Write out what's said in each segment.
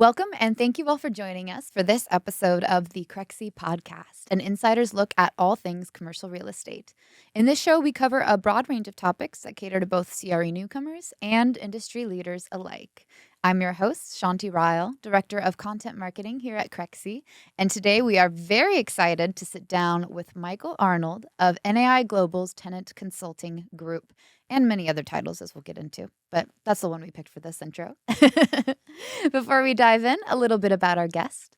Welcome and thank you all for joining us for this episode of the Crexi Podcast, an insider's look at all things commercial real estate. In this show, we cover a broad range of topics that cater to both CRE newcomers and industry leaders alike. I'm your host, Shanti Ryle, Director of Content Marketing here at Crexi, and today we are very excited to sit down with Michael Arnold of NAI Global's Tenant Consulting Group, and many other titles as we'll get into, but that's the one we picked for this intro. Before we dive in, a little bit about our guest.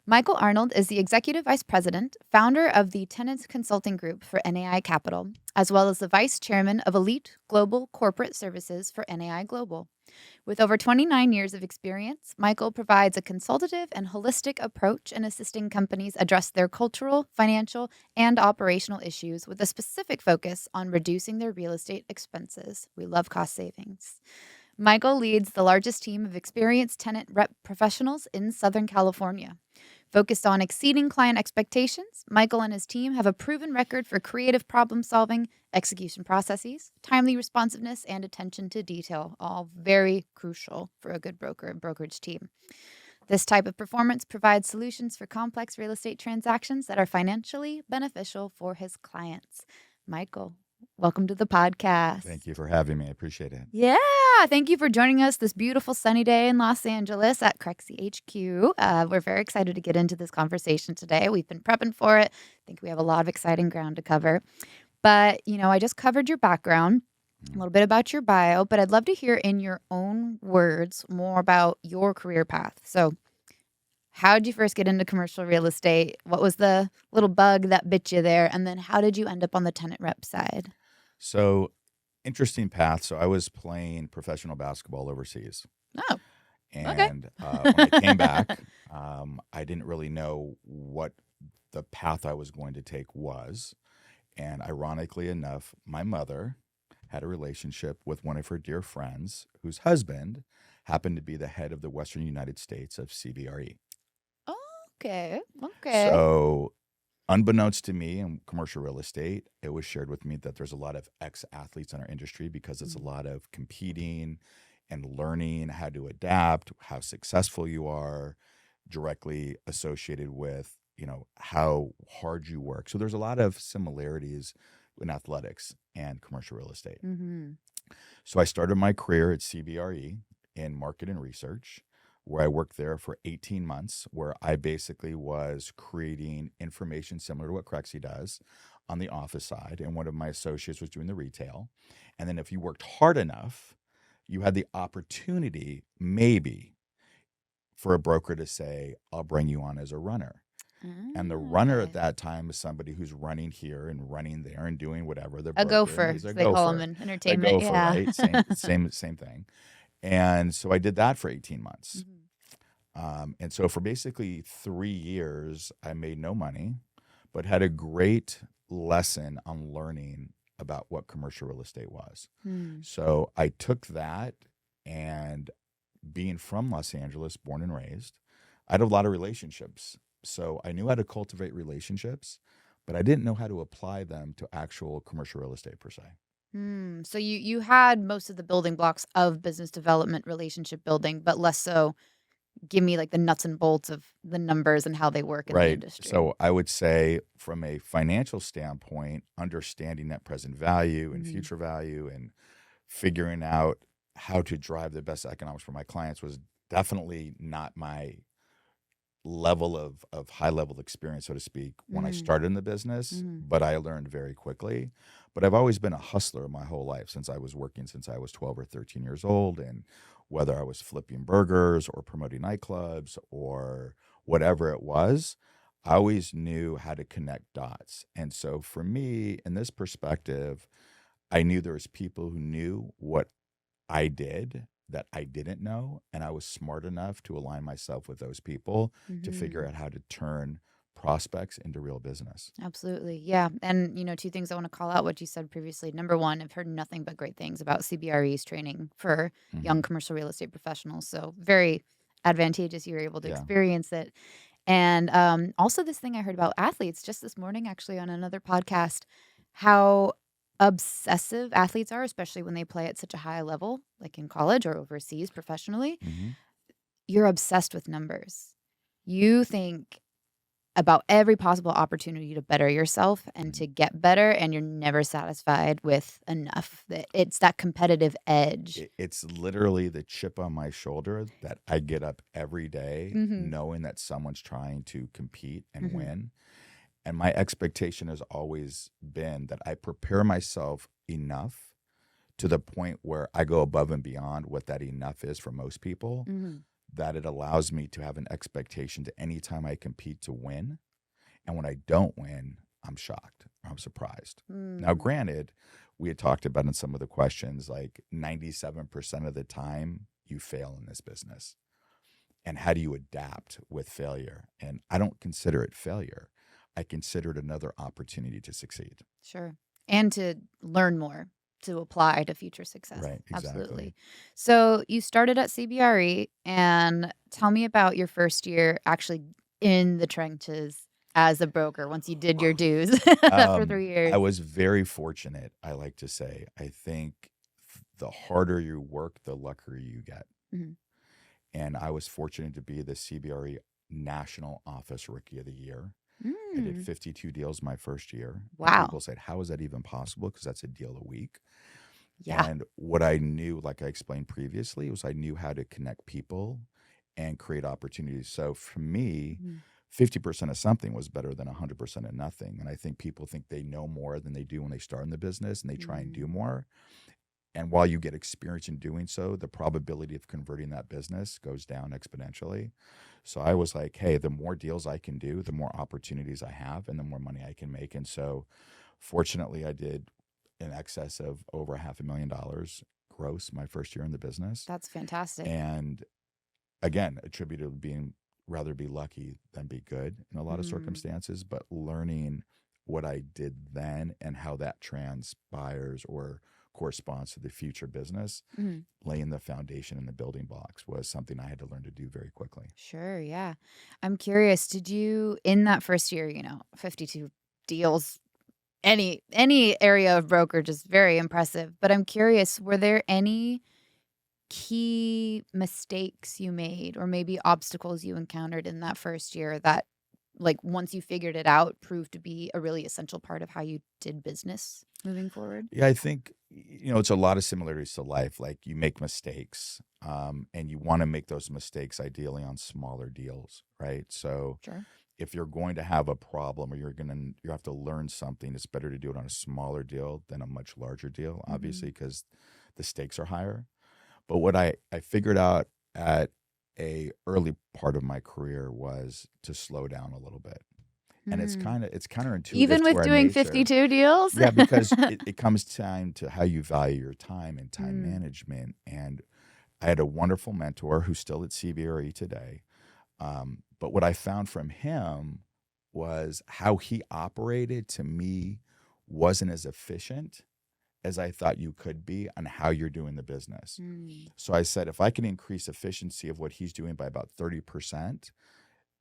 Michael Arnold is the Executive Vice President, founder of the Tenant Consulting Group for NAI Capital, as well as the Vice Chairman of Elite Global Corporate Services for NAI Global. With over 29 years of experience, Michael provides a consultative and holistic approach in assisting companies address their cultural, financial, and operational issues with a specific focus on reducing their real estate expenses. We love cost savings. Michael leads the largest team of experienced tenant rep professionals in Southern California. Focused on exceeding client expectations, Michael and his team have a proven record for creative problem solving, execution processes, timely responsiveness, and attention to detail, all very crucial for a good broker and brokerage team. This type of performance provides solutions for complex real estate transactions that are financially beneficial for his clients. Michael, welcome to the podcast. Thank you for having me. I appreciate it. Yeah, thank you for joining us this beautiful sunny day in Los Angeles at Crexi HQ. We're very excited to get into this conversation today. We've been prepping for it. I think we have a lot of exciting ground to cover. But, I just covered your background, a little bit about your bio, but I'd love to hear in your own words more about your career path. So how did you first get into commercial real estate? What was the little bug that bit you there? And then how did you end up on the tenant rep side? So, interesting path. So I was playing professional basketball overseas. Oh, And okay. When I came back, I didn't really know what the path I was going to take was. And ironically enough, my mother had a relationship with one of her dear friends whose husband happened to be the head of the Western United States of CBRE. Okay. So, unbeknownst to me in commercial real estate, it was shared with me that there's a lot of ex-athletes in our industry because it's a lot of competing and learning how to adapt, how successful you are, directly associated with, how hard you work. So there's a lot of similarities in athletics and commercial real estate. Mm-hmm. So I started my career at CBRE in market and research, where I worked there for 18 months, where I basically was creating information similar to what Crexi does on the office side. And one of my associates was doing the retail. And then if you worked hard enough, you had the opportunity, maybe, for a broker to say, I'll bring you on as a runner. And the runner at that time is somebody who's running here and running there and doing whatever. A gopher, as they call them in entertainment. A gopher, right? Same thing. And so I did that for 18 months. Mm-hmm. And so for basically 3 years, I made no money, but had a great lesson on learning about what commercial real estate was. So I took that, and being from Los Angeles, born and raised, I had a lot of relationships. So I knew how to cultivate relationships, but I didn't know how to apply them to actual commercial real estate per se. So you had most of the building blocks of business development, relationship building, but less so give me like the nuts and bolts of the numbers and how they work in the industry. So I would say from a financial standpoint, understanding net present value and future value and figuring out how to drive the best economics for my clients was definitely not my level of high level experience, so to speak, when I started in the business, but I learned very quickly. But I've always been a hustler my whole life since I was working since I was 12 or 13 years old. And whether I was flipping burgers or promoting nightclubs or whatever it was, I always knew how to connect dots. And so for me, in this perspective, I knew there was people who knew what I did that I didn't know, and I was smart enough to align myself with those people to figure out how to turn prospects into real business. Absolutely. Yeah. And, two things I want to call out what you said previously. Number one, I've heard nothing but great things about CBRE's training for young commercial real estate professionals. So very advantageous you were able to experience it. And also this thing I heard about athletes just this morning, actually, on another podcast, how obsessive athletes are, especially when they play at such a high level, like in college or overseas professionally. you're obsessed with numbers. You think about every possible opportunity to better yourself and to get better, and you're never satisfied with enough. It's that competitive edge. It's literally the chip on my shoulder that I get up every day Mm-hmm. knowing that someone's trying to compete and Mm-hmm. win. And my expectation has always been that I prepare myself enough to the point where I go above and beyond what that enough is for most people, Mm-hmm. that it allows me to have an expectation to any time I compete to win. And when I don't win, I'm shocked. I'm surprised. Now, Mm. granted, we had talked about in some of the questions, like 97% of the time you fail in this business. And how do you adapt with failure? And I don't consider it failure. I consider it another opportunity to succeed. Sure. And to learn more, to apply to future success. Right, exactly. Absolutely. So you started at CBRE, and tell me about your first year actually in the trenches as a broker once you did your dues for 3 years. I was very fortunate, I like to say. I think the harder you work, the luckier you get. Mhm. And I was fortunate to be the CBRE National Office Rookie of the Year. I did Mm. 52 deals my first year. And Wow. people said, how is that even possible? Because that's a deal a week. Yeah. And what I knew, like I explained previously, was I knew how to connect people and create opportunities. So for me, Mhm. 50% of something was better than 100% of nothing. And I think people think they know more than they do when they start in the business, and they try and do more. And while you get experience in doing so, the probability of converting that business goes down exponentially. So I was like, hey, the more deals I can do, the more opportunities I have, and the more money I can make. And so fortunately, I did in excess of over $500,000 gross my first year in the business. That's fantastic. And again, attributed to being rather be lucky than be good in a lot of circumstances, but learning what I did then and how that transpires or corresponds to the future business, Mhm. laying the foundation and the building blocks was something I had to learn to do very quickly. Sure, yeah. I'm curious, did you in that first year, 52 deals, any area of brokerage is very impressive, but I'm curious, were there any key mistakes you made or maybe obstacles you encountered in that first year that, like, once you figured it out, proved to be a really essential part of how you did business moving forward? Yeah, I think, it's a lot of similarities to life. Like you make mistakes, and you want to make those mistakes ideally on smaller deals, right? So Sure. if you're going to have a problem or you have to learn something, it's better to do it on a smaller deal than a much larger deal, obviously, because the stakes are higher. But what I figured out at a early part of my career was to slow down a little bit. And it's counterintuitive Even to with our doing nature. 52 deals? Yeah, because it comes time to how you value your time and time Mm. management. And I had a wonderful mentor who's still at CBRE today. But what I found from him was how he operated to me wasn't as efficient as I thought you could be on how you're doing the business. Mm. So I said, if I can increase efficiency of what he's doing by about 30%,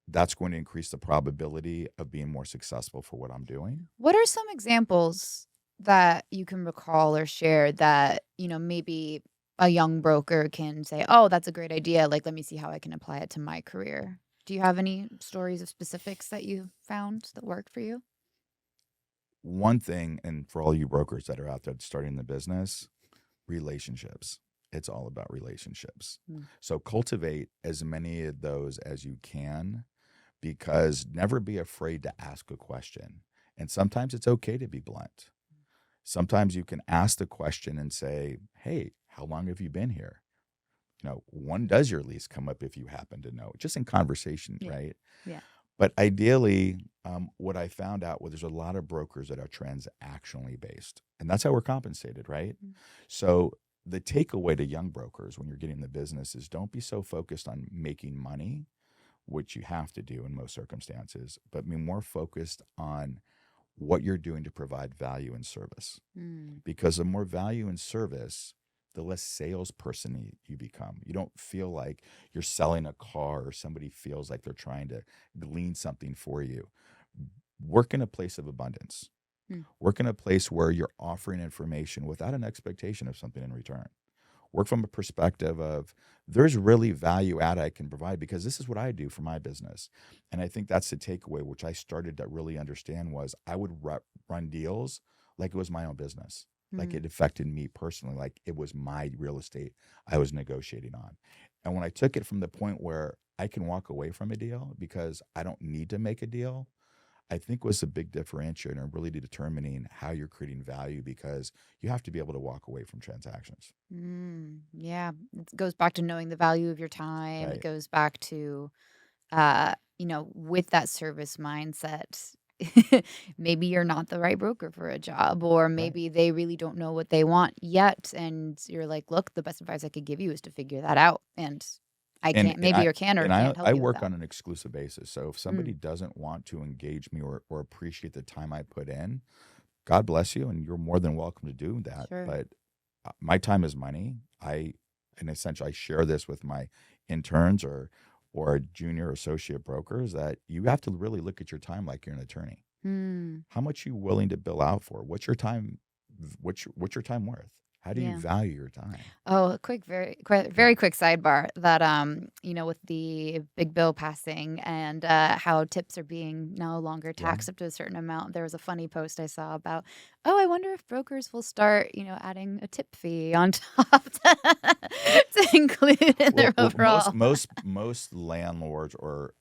that's going to increase the probability of being more successful for what I'm doing. What are some examples that you can recall or share that, maybe a young broker can say, "Oh, that's a great idea. Like, let me see how I can apply it to my career." Do you have any stories of specifics that you found that worked for you? One thing, and for all you brokers that are out there starting the business, relationships. It's all about relationships. Mm. So cultivate as many of those as you can, because never be afraid to ask a question. And sometimes it's okay to be blunt. Sometimes you can ask the question and say, hey, how long have you been here? When does your lease come up if you happen to know? Just in conversation, Yeah. right? Yeah. But ideally, what I found out was there's a lot of brokers that are transactionally based, and that's how we're compensated, right? Mm. So the takeaway to young brokers when you're getting the business is don't be so focused on making money, which you have to do in most circumstances, but be more focused on what you're doing to provide value and service. Mm. Because the more value and service, the less salesperson you become. You don't feel like you're selling a car or somebody feels like they're trying to glean something for you. Work in a place of abundance. Mm. Work in a place where you're offering information without an expectation of something in return. work from a perspective of there's really value add I can provide because this is what I do for my business. And I think that's the takeaway, which I started to really understand was I would run deals like it was my own business. Like it affected me personally, like it was my real estate I was negotiating on. And when I took it from the point where I can walk away from a deal because I don't need to make a deal, I think was a big differentiator in really determining how you're creating value because you have to be able to walk away from transactions. Yeah, it goes back to knowing the value of your time. It Right. goes back to, with that service mindset, maybe you're not the right broker for a job, or Right. maybe they really don't know what they want yet. And you're like, look, the best advice I could give you is to figure that out. And I And can't, and maybe I you can or and I can't help I you with work that. on an exclusive basis. So if somebody Mm, doesn't want to engage me or appreciate the time I put in, God bless you, and you're more than welcome to do that. sure. But my time is money. In essentially, I share this with my interns or junior associate brokers that you have to really look at your time like you're an attorney. Hmm. How much you willing to bill out for? What's your time? What's your time worth? How do you Yeah. value your time? Oh, a quick, Yeah. very quick sidebar that with the big bill passing and how tips are being no longer Yeah. taxed up to a certain amount. There was a funny post I saw about, oh, I wonder if brokers will start, adding a tip fee on top to include in their Well, most overall. most most landlords or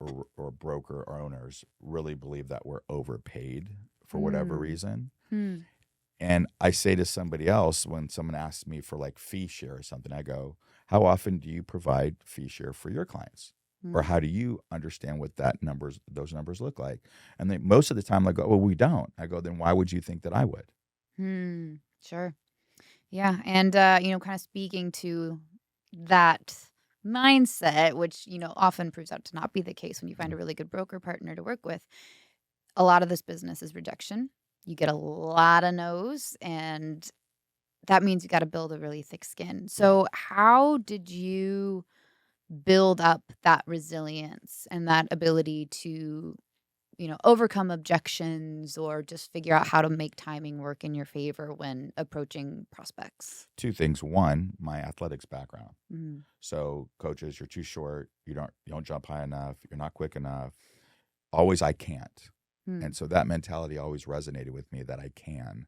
broker owners really believe that we're overpaid for whatever Mm. reason. Hmm. And I say to somebody else when someone asks me for like fee share or something, I go, "How often do you provide fee share for your clients?" Or Hmm. how do you understand what those numbers look like? And they, most of the time, I go, "Well, we don't." I go, "Then why would you think that I would?" Hmm. Sure. Yeah, and kind of speaking to that mindset, which often proves out to not be the case when you find a really good broker partner to work with. A lot of this business is rejection. You get a lot of no's, and that means you got to build a really thick skin. Yeah. So, how did you build up that resilience and that ability to overcome objections or just figure out how to make timing work in your favor when approaching prospects? Two things. One, my athletics background. Mm. So coaches, you're too short. You don't jump high enough. You're not quick enough. Always, I can't. Mm. And so that mentality always resonated with me that I can.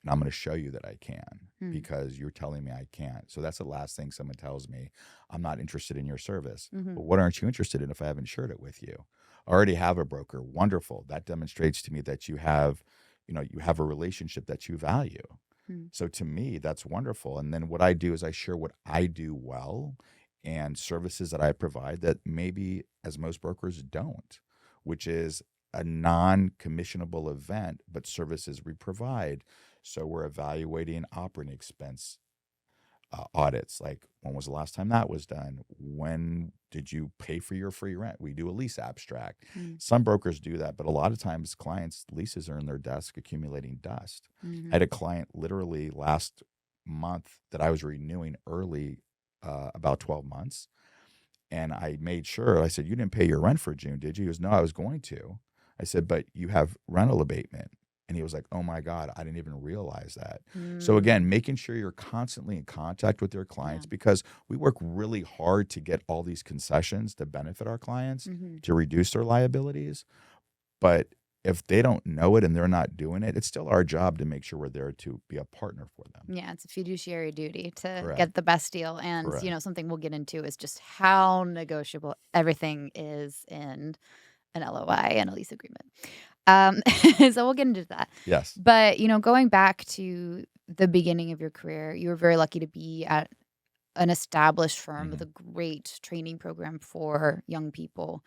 And I'm going to show you that I can Mm. because you're telling me I can't. So that's the last thing someone tells me. I'm not interested in your service. Mhm. But what aren't you interested in if I haven't shared it with you? I already have a broker. Wonderful. That demonstrates to me that you have a relationship that you value. Mm. So to me, that's wonderful. And then what I do is I share what I do well and services that I provide that maybe as most brokers don't, which is a non-commissionable event, but services we provide. So we're evaluating operating expense audits. Like when was the last time that was done? When did you pay for your free rent? We do a lease abstract. Mm. Some brokers do that, but a lot of times clients' leases are in their desk accumulating dust. I Mhm. had a client literally last month that I was renewing early, about 12 months. And I made sure, I said, "You didn't pay your rent for June, did you?" He goes, "No, I was going to." I said, "But you have rental abatement." And he was like, "Oh my God, I didn't even realize that." So again, Mm. making sure you're constantly in contact with your Yeah. clients because we work really hard to get all these concessions to benefit our clients Mhm. to reduce their liabilities. But if they don't know it and they're not doing it, it's still our job to make sure we're there to be a partner for them. Yeah, it's a fiduciary duty to Correct. get the best deal. And, Correct. something we'll get into is just how negotiable everything is in an LOI and a lease agreement. Um, so we'll get into that. Yes. But, going back to the beginning of your career, you were very lucky to be at an established firm with hmm a great training program for young people.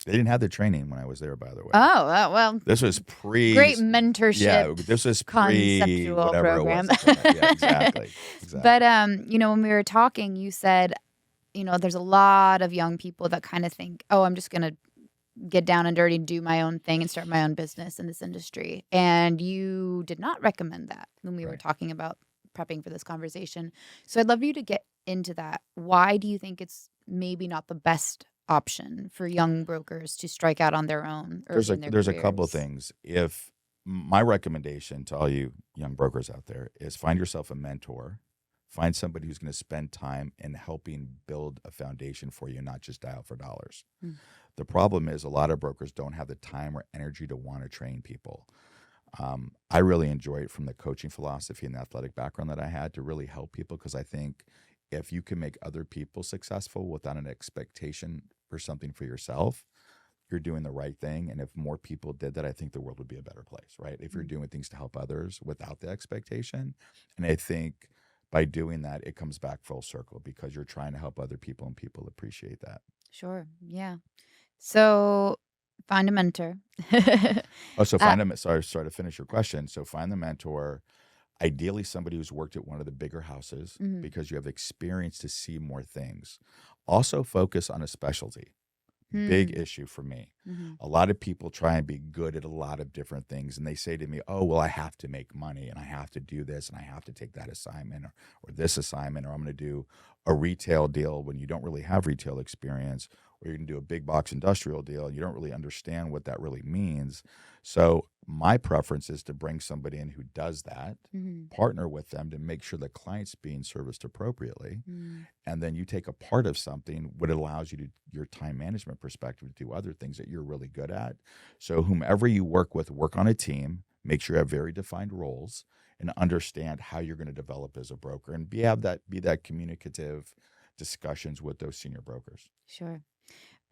They didn't have the training when I was there, by the way. Oh, well, This was great mentorship yeah, this was pre conceptual whatever it was program. at Tenant. Yeah, exactly. But, Exactly. when we were talking, you said, there's a lot of young people that kind of think, oh, I'm just going to get down and dirty and do my own thing and start my own business in this industry. And you did not recommend that when we were Right. talking about prepping for this conversation. So I'd love you to get into that. Why do you think it's maybe not the best option for young brokers to strike out on their own There's early a in their there's a couple of careers? things. If my recommendation to all you young brokers out there is find yourself a mentor Find somebody who's going to spend time in helping build a foundation for you, not just dial for dollars. Mm. The problem is a lot of brokers don't have the time or energy to want to train people. I really enjoy it from the coaching philosophy and the athletic background that I had to really help people, because I think if you can make other people successful without an expectation for something for yourself, you're doing the right thing. And if more people did that, I think the world would be a better place, right? If you're doing things to help others without the expectation. And I think by doing that, it comes back full circle because you're trying to help other people and people appreciate that. Sure. Yeah. So find a mentor. Oh, so Uh, sorry to finish your question. So find the mentor, ideally somebody who's worked at one of the bigger houses mhm, because you have experience to see more things. Also focus on a specialty. Big hmm, issue for me. mhm, A lot of people try and be good at a lot of different things, and they say to me, "Oh, well, I have to make money, and I have to do this, and I have to take that assignment or this assignment, or I'm going to do a retail deal," when you don't really have retail experience, or you're going to do a big box industrial deal, and you don't really understand what that really means. So my preference is to bring somebody in who does that, mhm, partner with them to make sure the client's being serviced appropriately, mm, and then you take a part of something what allows you to your time management perspective to do other things that you're really good at. So whomever you work with, work on a team, make sure you have very defined roles, and understand how you're going to develop as a broker, and be that communicative discussions with those senior brokers. sure.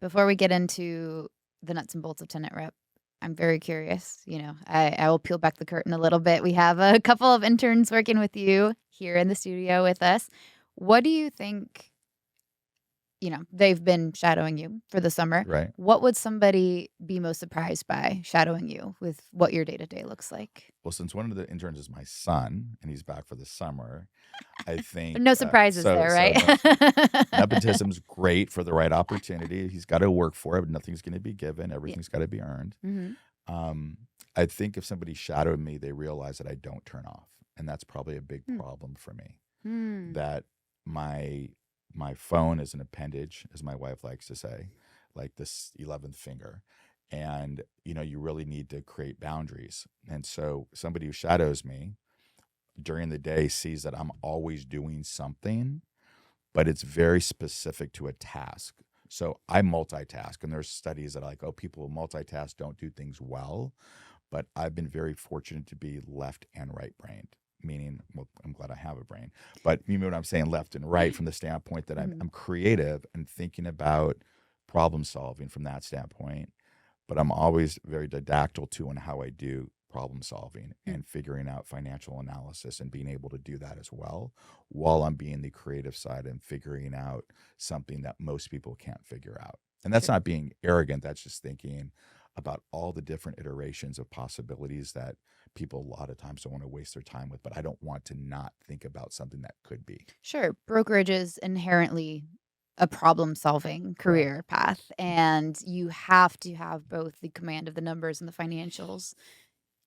Before we get into the nuts and bolts of tenant rep, I'm very curious. I will peel back the curtain a little bit. We have a couple of interns working with you here in the studio with us. What do you think? They've been shadowing you for the summer. Right. What would somebody be most surprised by shadowing you with what your day to day looks like? Well, since one of the interns is my son and he's back for the summer, I think No surprises so. there, right? No, nepotism's great for the right opportunity. He's got to work for it, but nothing's going to be given. Yeah. Everything's got to be earned. Mhm. Um, I think if somebody shadowed me, they realize that I don't turn off, and that's probably a big Hmm. problem for me. Hmm. That my my phone is an appendage, as my wife likes to say, like this 11th finger, and you really need to create boundaries. And so somebody who shadows me during the day sees that I'm always doing something, but it's very specific to a task. So I multitask, and there's studies that are like, oh, people who multitask don't do things well. But I've been very fortunate to be left and right brained, meaning, well, I'm glad I have a brain, but you know what I'm saying, left and right, from the standpoint that I'm, Mhm. I'm creative and thinking about problem solving from that standpoint. But I'm always very didactyl too in how I do problem solving Mm. and figuring out financial analysis and being able to do that as well, while I'm being the creative side and figuring out something that most people can't figure out. And that's Sure. not being arrogant. That's just thinking about all the different iterations of possibilities that people a lot of times don't want to waste their time with. But I don't want to not think about something that could be. Sure. Brokerage is inherently a problem solving Correct. career path, and you have to have both the command of the numbers and the financials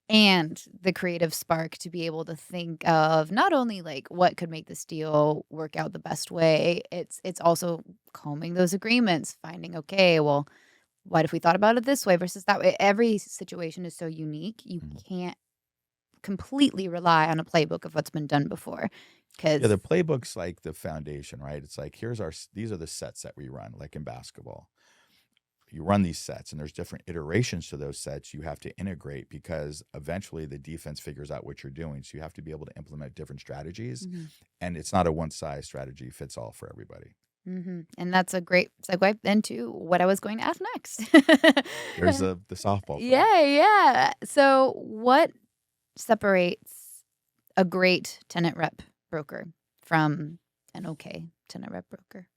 and the creative spark to be able to think of not only like what could make this deal work out the best way, it's also combing those agreements, finding, okay, well, what if we thought about it this way versus that way? Every situation is so unique. You Mhm. can't completely rely on a playbook of what's been done before Yeah, because the playbook's like the foundation, right? It's like, these are the sets that we run, like in basketball. You run these sets, and there's different iterations to those sets you have to integrate, because eventually the defense figures out what you're doing. So you have to be able to implement different strategies, Mhm. and it's not a one size strategy fits all for everybody. And that's a great segue into what I was going to ask next. There's the softball for you. Yeah, yeah. So, what separates a great tenant rep broker from an okay tenant rep broker?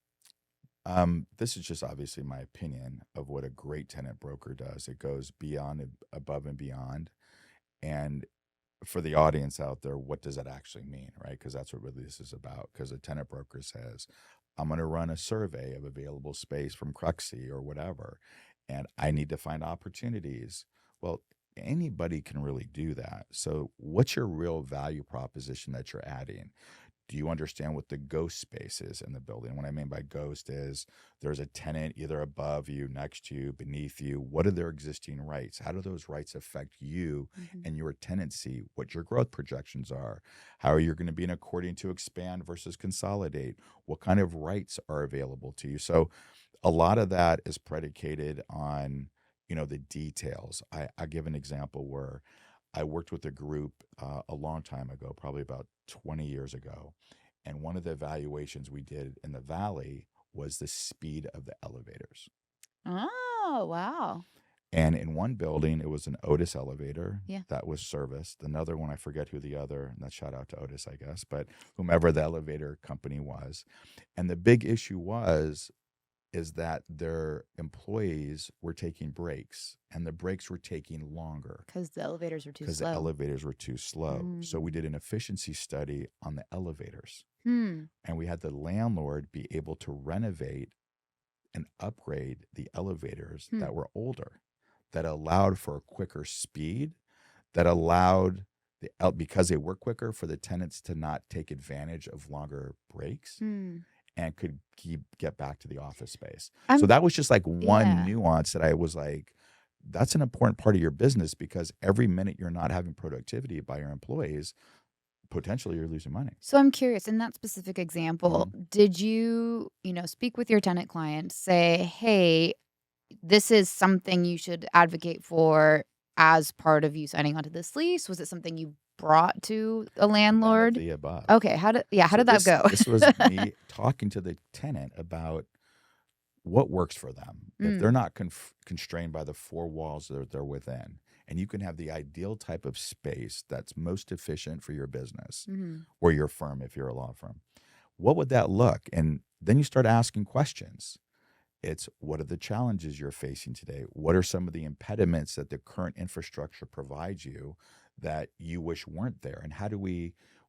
This is just obviously my opinion of what a great tenant broker does. It goes beyond and above and beyond. And for the audience out there, what does that actually mean, right? Because that's what really this is about. Because a tenant broker says, I'm going to run a survey of available space from Crexi or whatever, and I need to find opportunities. Well, anybody can really do that. So, what's your real value proposition that you're adding? Do you understand what the ghost space is in the building? What I mean by ghost is there's a tenant either above you, next to you, beneath you. What are their existing rights? How do those rights affect you and your tenancy? What your growth projections are? How are you going to be in according to expand versus consolidate? What kind of rights are available to you? So a lot of that is predicated on, the details. I give an example where I worked with a group a long time ago, probably about 20 years ago. And one of the evaluations we did in the Valley was the speed of the elevators. Oh, wow. And in one building, it was an Otis elevator Yeah. that was serviced. Another one, I forget who the other, and that's shout out to Otis, I guess, but whomever the elevator company was. And the big issue is that their employees were taking breaks, and the breaks were taking longer Because the elevators were too because the slow. elevators were too slow. So we did an efficiency study on the elevators, and we had the landlord be able to renovate and upgrade the elevators that were older, that allowed for a quicker speed, that allowed because they were quicker, for the tenants to not take advantage of longer breaks and could get back to the office space. So that was just like one nuance that I was like, that's an important part of your business, because every minute you're not having productivity by your employees, potentially you're losing money. So I'm curious, in that specific example, did you, speak with your tenant client, say, hey, this is something you should advocate for as part of you signing onto this lease? Was it something you brought to a landlord? None of the above. Okay. How did that go? This was me talking to the tenant about what works for them. If they're not constrained by the four walls that they're within, and you can have the ideal type of space that's most efficient for your business or your firm, if you're a law firm, what would that look? And then you start asking questions. It's, what are the challenges you're facing today? What are some of the impediments that the current infrastructure provides you that you wish weren't there? And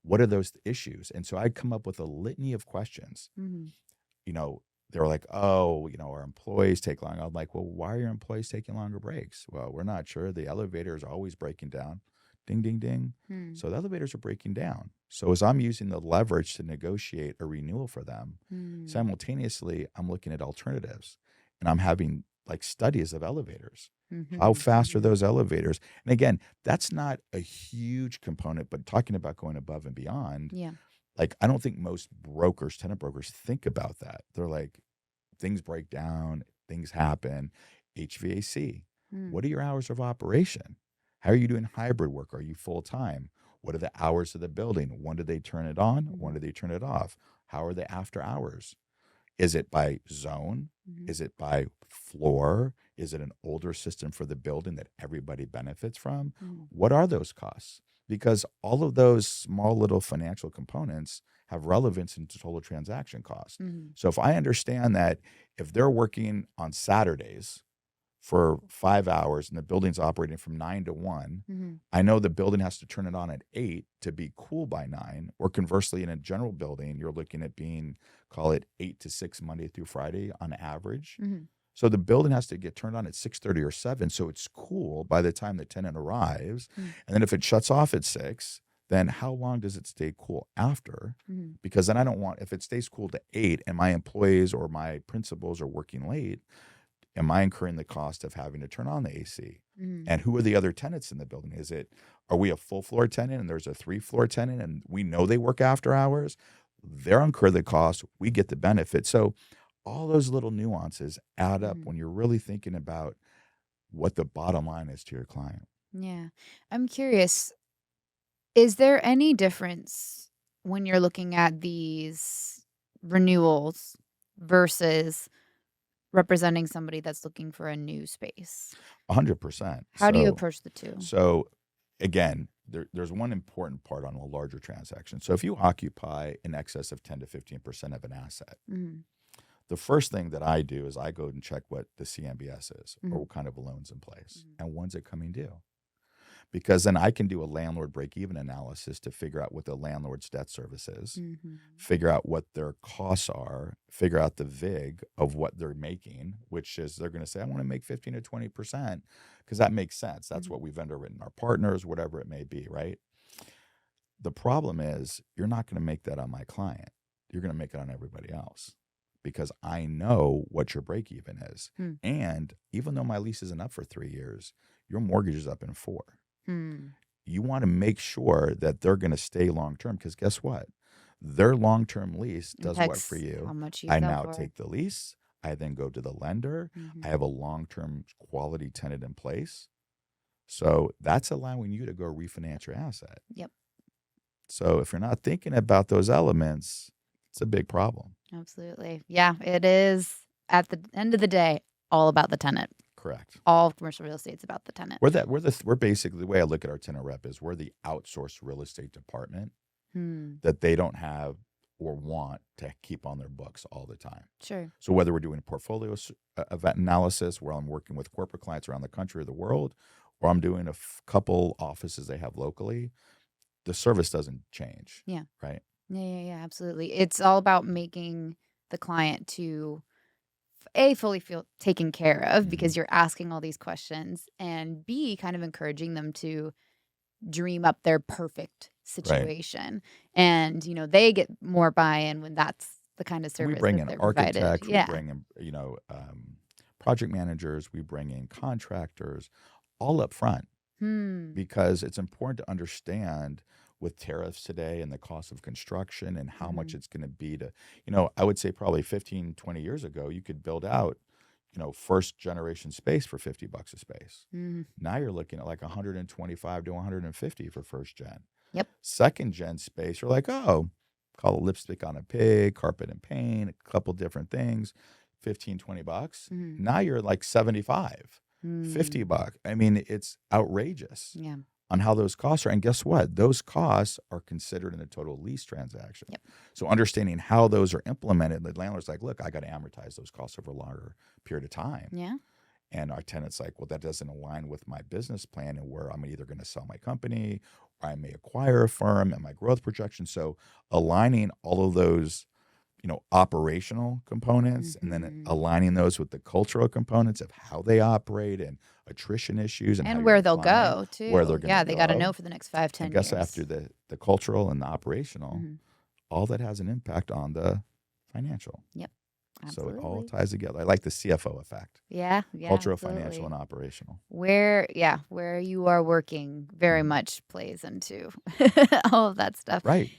what are those issues? And so I'd come up with a litany of questions. They were like, oh, our employees take long. I'm like, well, why are your employees taking longer breaks? Well, we're not sure. The elevator is always breaking down. Ding, ding, ding. So the elevators are breaking down. So as I'm using the leverage to negotiate a renewal for them, simultaneously, I'm looking at alternatives, and I'm having like studies of elevators. How fast are those elevators? And again, that's not a huge component, but talking about going above and beyond, like, I don't think most tenant brokers think about that. They're like, things break down, things happen. HVAC, what are your hours of operation? How are you doing hybrid work? Are you full-time? What are the hours of the building? When do they turn it on? When do they turn it off? How are they after hours? Is it by zone? Is it by floor? Is it an older system for the building that everybody benefits from? What are those costs? Because all of those small little financial components have relevance into total transaction cost. So if I understand that if they're working on Saturdays for 5 hours and the building's operating from 9 to 1, I know the building has to turn it on at 8 to be cool by 9. Or conversely, in a general building, you're looking at being, call it 8 to 6 Monday through Friday on average. So the building has to get turned on at 6:30 or 7, so it's cool by the time the tenant arrives. And then if it shuts off at 6, then how long does it stay cool after? Because then if it stays cool to 8 and my employees or my principals are working late, am I incurring the cost of having to turn on the AC? And who are the other tenants in the building? Are we a full floor tenant and there's a 3-floor tenant and we know they work after hours? They're incur the cost, we get the benefit. So all those little nuances add up when you're really thinking about what the bottom line is to your client. Yeah. I'm curious, is there any difference when you're looking at these renewals versus representing somebody that's looking for a new space? 100%. How do you approach the two? So again, there's one important part on a larger transaction. So if you occupy in excess of 10 to 15% of an asset, the first thing that I do is I go and check what the CMBS is or what kind of loan's in place and when's it coming due. Because then I can do a landlord break-even analysis to figure out what the landlord's debt service is, figure out what their costs are, figure out the VIG of what they're making, which is they're going to say, I want to make 15 to 20%, because that makes sense. That's what we've underwritten our partners, whatever it may be, right? The problem is you're not going to make that on my client. You're going to make it on everybody else because I know what your break even is. Hmm. And even though my lease isn't up for 3 years, your mortgage is up in 4. You want to make sure that they're going to stay long term because guess what? Their long term lease does what for Impacts you? how much you I sell now for. take the lease. I then go to the lender. I have a long term quality tenant in place. So that's allowing you to go refinance your asset. Yep. So if you're not thinking about those elements, it's a big problem. Absolutely. Yeah, it is at the end of the day all about the tenant. Correct. All commercial real estate's about the tenant. We're basically, the way I look at our tenant rep is we're the outsourced real estate department that they don't have or want to keep on their books all the time. Sure. So whether we're doing portfolio event analysis where I'm working with corporate clients around the country or the world, or I'm doing a couple offices they have locally, the service doesn't change. Yeah. Right. Yeah, absolutely. It's all about making the client to fully feel taken care of because you're asking all these questions, and B, kind of encouraging them to dream up their perfect situation. Right. And, they get more buy-in when that's the kind of service we bring that in they're architects, provided. we bring in, project managers, we bring in contractors, all up front because it's important to understand with tariffs today and the cost of construction and how much it's going to be to, I would say probably 15, 20 years ago, you could build out, first generation space for $50 a space. Now you're looking at like 125 to 150 for first gen. Yep. Second gen space, you're like, oh, call it lipstick on a pig, carpet and paint, a couple different things, 15, $20. Now you're like 75, $50. I mean, it's outrageous. Yeah. On how those costs are. And guess what? Those costs are considered in a total lease transaction. Yep. So understanding how those are implemented, the landlord's like, look, I got to amortize those costs over a longer period of time. Yeah. And our tenant's like, well, that doesn't align with my business plan and where I'm either going to sell my company or I may acquire a firm and my growth projection. So aligning all of those, operational components and then aligning those with the cultural components of how they operate and attrition issues and where they'll go too. Where they're going to go. They got to know for the next 5, 10 I guess years. after the cultural and the operational, all that has an impact on the financial. Yep. Absolutely. So it all ties together. I like the CFO effect. Yeah. Cultural, absolutely. financial, and operational. Where you are working very much plays into all of that stuff. Right.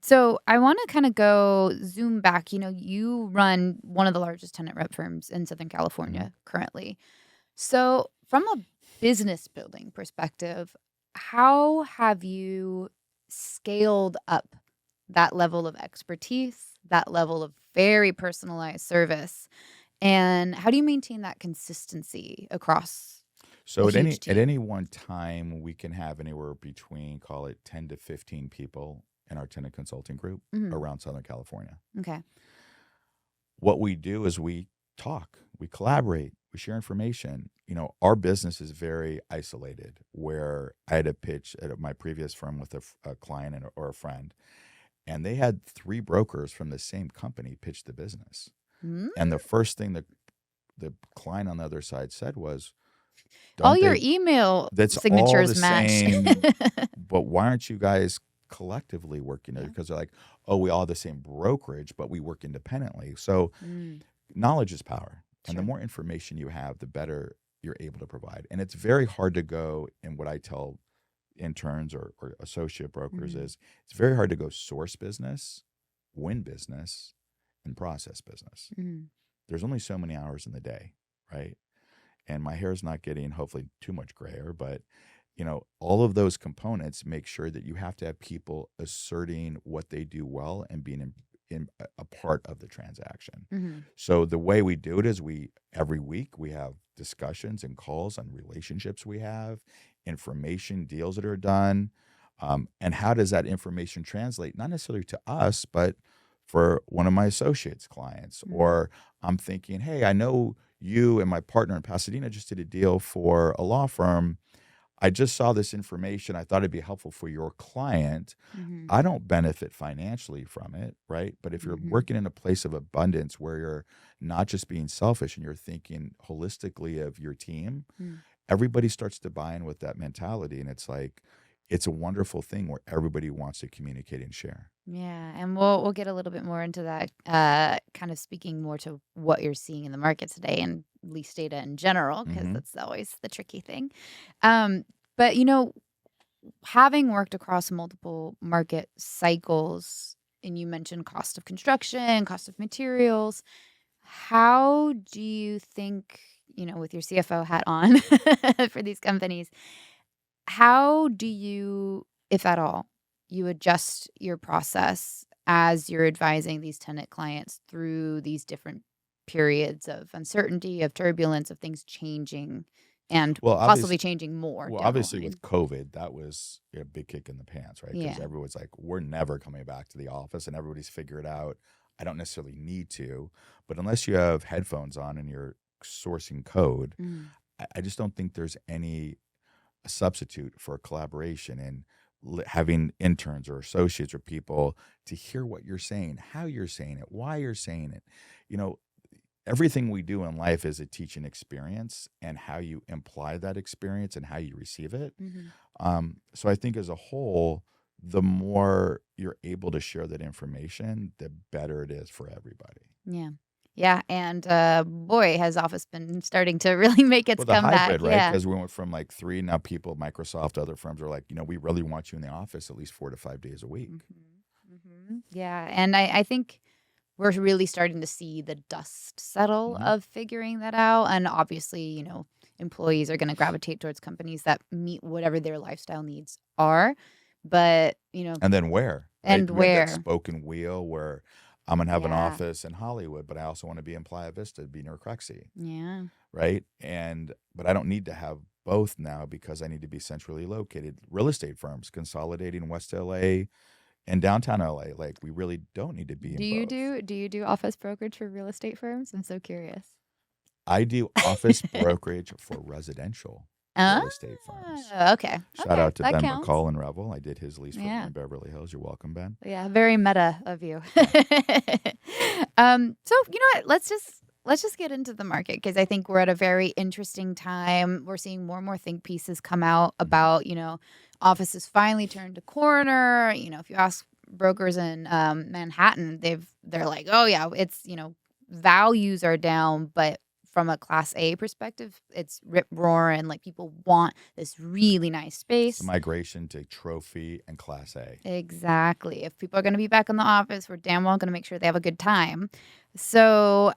So I want to kind of go zoom back. You run one of the largest tenant rep firms in Southern California currently. So from a business building perspective, how have you scaled up that level of expertise, that level of very personalized service, and how do you maintain that consistency across? So at any one time, we can have anywhere between, call it 10 to 15 people in our tenant consulting group around Southern California. Okay. What we do is we talk, we collaborate, we share information. Our business is very isolated, where I had a pitch at my previous firm with a client or a friend, and they had 3 brokers from the same company pitch the business. And the first thing the client on the other side said was, all your email signatures match. Same, but why aren't you guys collectively working together? Because they're like, oh, we all have the same brokerage, but we work independently. So knowledge is power. And the more information you have, the better you're able to provide. And it's very hard to go, and what I tell interns or associate brokers is it's very hard to go source business, win business, and process business. There's only so many hours in the day, right? And my hair's not getting hopefully too much grayer, but all of those components make sure that you have to have people asserting what they do well and being in a part of the transaction. So the way we do it is every week we have discussions and calls on relationships we have, information, deals that are done, and how does that information translate, not necessarily to us, but for one of my associates' clients. Or I'm thinking, hey, I know you and my partner in Pasadena just did a deal for a law firm. I just saw this information. I thought it'd be helpful for your client. I don't benefit financially from it, right? But if you're working in a place of abundance where you're not just being selfish and you're thinking holistically of your team, everybody starts to buy in with that mentality. And it's like, it's a wonderful thing where everybody wants to communicate and share. Yeah, and we'll get a little bit more into that, kind of speaking more to what you're seeing in the market today and lease data in general, because Hmm. that's always the tricky thing. Um, but having worked across multiple market cycles, and you mentioned cost of construction, cost of materials, how do you think, with your CFO hat on for these companies, how do you, if at all, you adjust your process as you're advising these tenant clients through these different periods of uncertainty, of turbulence, of things changing and Well, possibly obviously, changing more well, down the obviously line? with COVID, that was a big kick in the pants, right? Because Yeah. everyone's like, we're never coming back to the office, and everybody's figured out, I don't necessarily need to, but unless you have headphones on and you're sourcing code, Mm. I just don't think there's any substitute for collaboration and having interns or associates or people to hear what you're saying, how you're saying it, why you're saying it. You know, everything we do in life is a teaching experience, and how you imply that experience and how you receive it. Mhm. So I think as a whole, the more you're able to share that information, the better it is for everybody. Yeah. Yeah, and, boy, has Office been starting to really make its Well, the comeback. hybrid, right? Yeah. Because we went from like three, now people, Microsoft, other firms are like, we really want you in the office at least 4 to 5 days a week. Mhm. Mhm. Yeah, and I think we're really starting to see the dust settle Hmm. of figuring that out, and obviously, employees are gonna gravitate towards companies that meet whatever their lifestyle needs are, but, And then where, right? and We have that where. spoken wheel where I'm going to have an Yeah. office in Hollywood, but I also want to be in Playa Vista, be near Crexi, Yeah. right? But I don't need to have both now because I need to be centrally located. Real estate firms consolidating West LA and downtown LA, like we really don't need to be Do in you both. do do you do office brokerage for real estate firms? I'm so curious. I do office brokerage for residential Ah, real estate firms. okay. Shout Okay, out to that Ben counts. McCall and Revel. I did his lease for him Yeah. in Beverly Hills. You're welcome, Ben. Yeah, very meta of you. Yeah. So you know what? Let's just get into the market, because I think we're at a very interesting time. We're seeing more and more think pieces come out Mhm. about offices finally turned a corner. If you ask brokers in Manhattan, they're like, oh yeah, it's values are down, but from a Class A perspective, it's rip roaring. Like, people want this really nice It's the space. migration to trophy and Class A. Exactly. If people are going to be back in the office, we're damn well going to make sure they have a good time. So,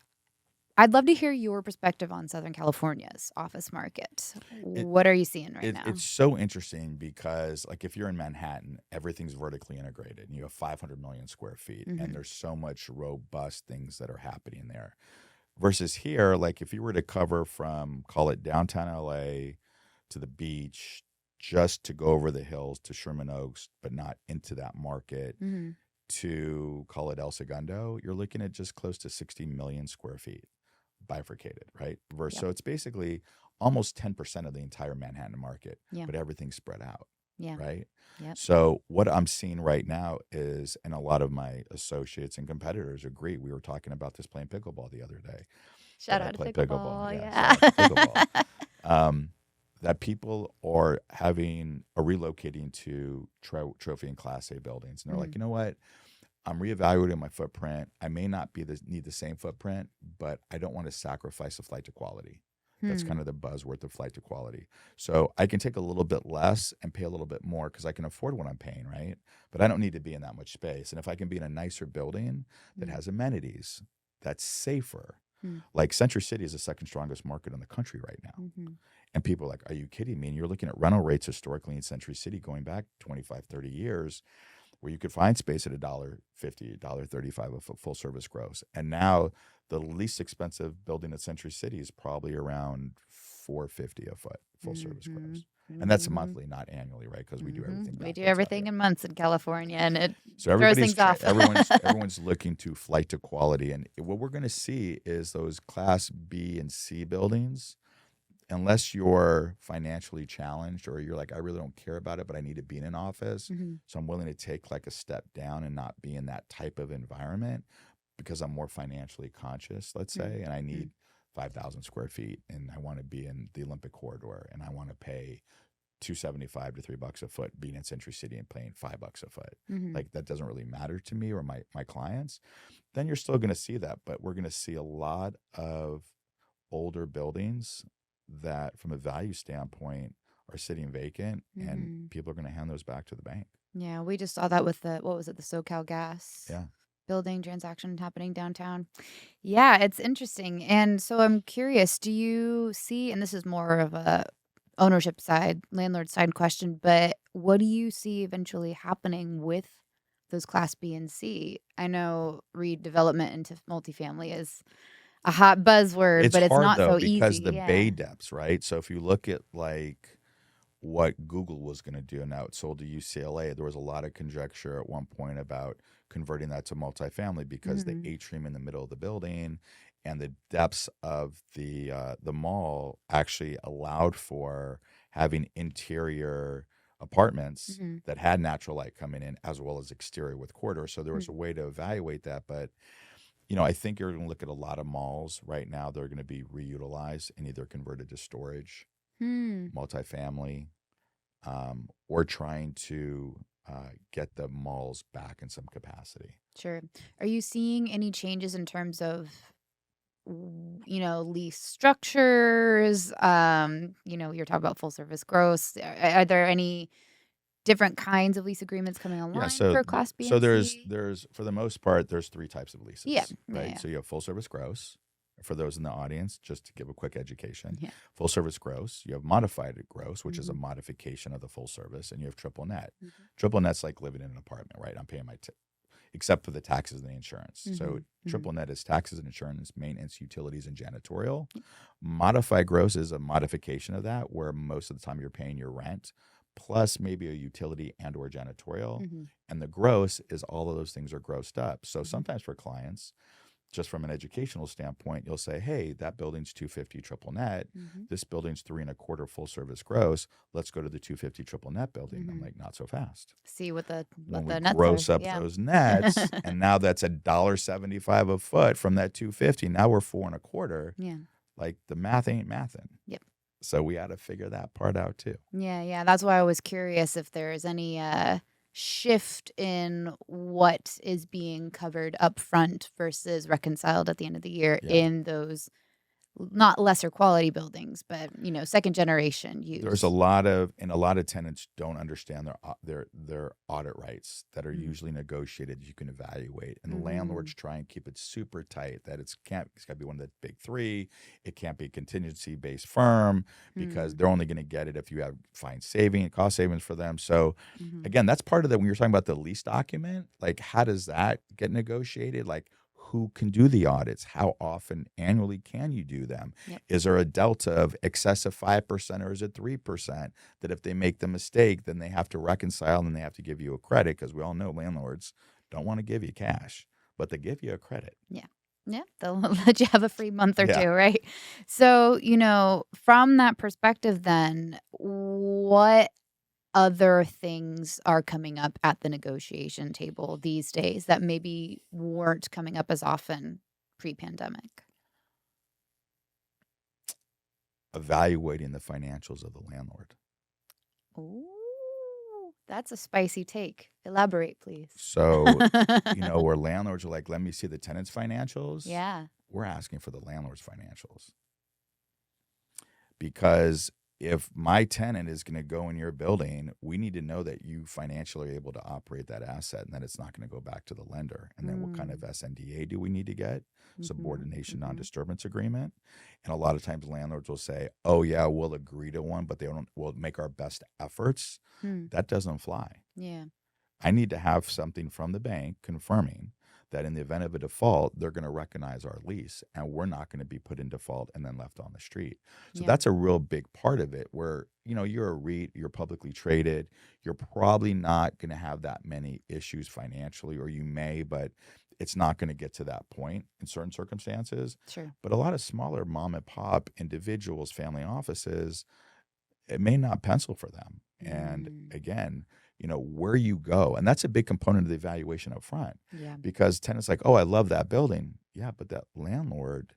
I'd love to hear your perspective on Southern California's office market. It, What are you seeing right now? it's so interesting because, like, if you're in Manhattan, everything's vertically integrated and you have 500 million square feet, and Mhm. there's so much robust things that are happening there. Versus here, like, if you were to cover from, call it downtown LA to the beach, just to go over the hills to Sherman Oaks, but not into that market, Mhm. to call it El Segundo, you're looking at just close to 60 million square feet bifurcated, right? Yep. So it's basically almost 10% of the entire Manhattan market, Yeah. but everything's spread out, Yeah. right? Yep. So what I'm seeing right now is, and a lot of my associates and competitors agree, we were talking about this playing pickleball the other day, that Shout I out to play pickleball. pickleball. Yeah, Yeah. shout out to pickleball. Um, that people are relocating to trophy and Class A buildings, and they're like, Mhm. you know what? I'm reevaluating my footprint. I may not need the same footprint, but I don't want to sacrifice the flight to quality. That's Hmm. kind of the buzzword, the flight to quality. So I can take a little bit less and pay a little bit more because I can afford what I'm paying, right? But I don't need to be in that much space. And if I can be in a nicer building that Mm. has amenities, that's safer. Mm. Like Century City is the second strongest market in the country right now. Mhm. And people are like, are you kidding me? And you're looking at rental rates historically in Century City going back 25, 30 years, where you could find space at $1.50, $1.35 a full service gross. And now the least expensive building at Century City is probably around $4.50 a foot full service Mhm. gross. And that's Mhm. monthly, not annually, right? Because we do everything Mhm. We do backwards out everything here. in months in California, and it So throws things off. everyone's looking to flight to quality, and what we're going to see is those Class B and C buildings, unless you're financially challenged or you're like, I really don't care about it, but I need to be in an office. Mhm. So I'm willing to take like a step down and not be in that type of environment because I'm more financially conscious, let's say, and I Mm. need 5,000 square feet and I want to be in the Olympic corridor and I want to pay $2.75 to $3 a foot being in Century City and paying $5 a foot. Mhm. Like that doesn't really matter to me or my clients. Then you're still going to see that, but we're going to see a lot of older buildings that, from a value standpoint, are sitting vacant, and Mhm. people are going to hand those back to the bank. Yeah, we just saw that with the what was it, the SoCal Gas Yeah. building transaction happening downtown. Yeah, it's interesting. And so I'm curious, do you see, and this is more of a ownership side, landlord side question, but what do you see eventually happening with those class B and C? I know redevelopment into multifamily is a hot buzzword, It's but it's hard not though so easy. because the Yeah. bay depths, right? So if you look at like what Google was going to do, now it's sold to UCLA. There was a lot of conjecture at one point about converting that to multifamily because the Mhm. atrium in the middle of the building and the depths of the mall actually allowed for having interior apartments Mhm. that had natural light coming in as well as exterior with corridors. So there was Mhm. a way to evaluate that, but I think you're going to look at a lot of malls right now. They're going to be reutilized and either converted to storage, Hmm. multifamily, or trying to get the malls back in some capacity. Sure. Are you seeing any changes in terms of lease structures? You're talking about full service gross. Are there any different kinds of lease agreements coming Yeah, online so for Class B so and there's C? there's for the most part there's three types of Yeah, leases, yeah, right? yeah, So you have full service gross. For those in the audience, just to give a quick education, yeah. full service gross. You have modified gross, which is a Mhm, modification of the full service, and you have triple net. mhm, Triple net's like living in an apartment, right? I'm paying except for the taxes and the insurance. So mhm, mhm. triple net is taxes and insurance, maintenance, utilities, and janitorial. Modified gross is a modification of that, where most of the time you're paying your rent plus maybe a utility and or janitorial. Mhm, And the gross is all of those things are grossed up. So mhm, sometimes for clients, just from an educational standpoint, you'll say, hey, that building's 250 triple net. mhm, This building's 3.25 full service gross. Let's go to the 250 triple net building. I'm mhm. like, not so fast. See what the When what we the nuts are. gross up Yeah. those nets, and now that's $1.75 a foot from that 250. Now we're 4.25. Yeah. Like the math ain't mathing. Yep. So we had to figure that part out too. Yeah, yeah. That's why I was curious if there's any shift in what is being covered up front versus reconciled at the end of the year Yeah. in those not lesser quality buildings, but second generation There's a use. lot of tenants don't understand their audit rights that are Mm. usually negotiated. You can evaluate, and the Mhm. landlords try and keep it super tight. That it's got to be one of the big three. It can't be contingency based firm because Mm. they're only going to get it if you have cost savings for them. So Mhm. again, that's part of when you're talking about the lease document. Like, how does that get negotiated? Like, who can do the audits? How often annually can you do them? Yep. Is there a delta of excess of 5% or is it 3% that if they make the mistake, then they have to reconcile and they have to give you a credit? Because we all know landlords don't want to give you cash, but they give you a credit. Yeah. Yeah, they'll let you have a free month or Yeah. two, right? So, from that perspective then, what other things are coming up at the negotiation table these days that maybe weren't coming up as often pre-pandemic? Evaluating the financials of the landlord. Ooh, that's a spicy take. Elaborate, please. So, where landlords are like, let me see the tenant's financials. Yeah. We're asking for the landlord's financials. Because if my tenant is going to go in your building, we need to know that you financially are able to operate that asset and that it's not going to go back to the lender. And then what kind of SNDA do we need to get? Subordination non-disturbance agreement. And a lot of times landlords will say, oh, yeah, we'll agree to one, but we'll make our best efforts. That doesn't fly. Yeah. I need to have something from the bank confirming that in the event of a default, they're going to recognize our lease and we're not going to be put in default and then left on the street. So Yeah. that's a real big part of it where, you're a REIT, you're publicly traded, you're probably not going to have that many issues financially, or you may, but it's not going to get to that point in certain circumstances. Sure. But a lot of smaller mom and pop individuals, family offices, it may not pencil for them. And again, where you go. And that's a big component of the evaluation up front. Yeah. Because tenants like, oh, I love that building. Yeah, but that landlord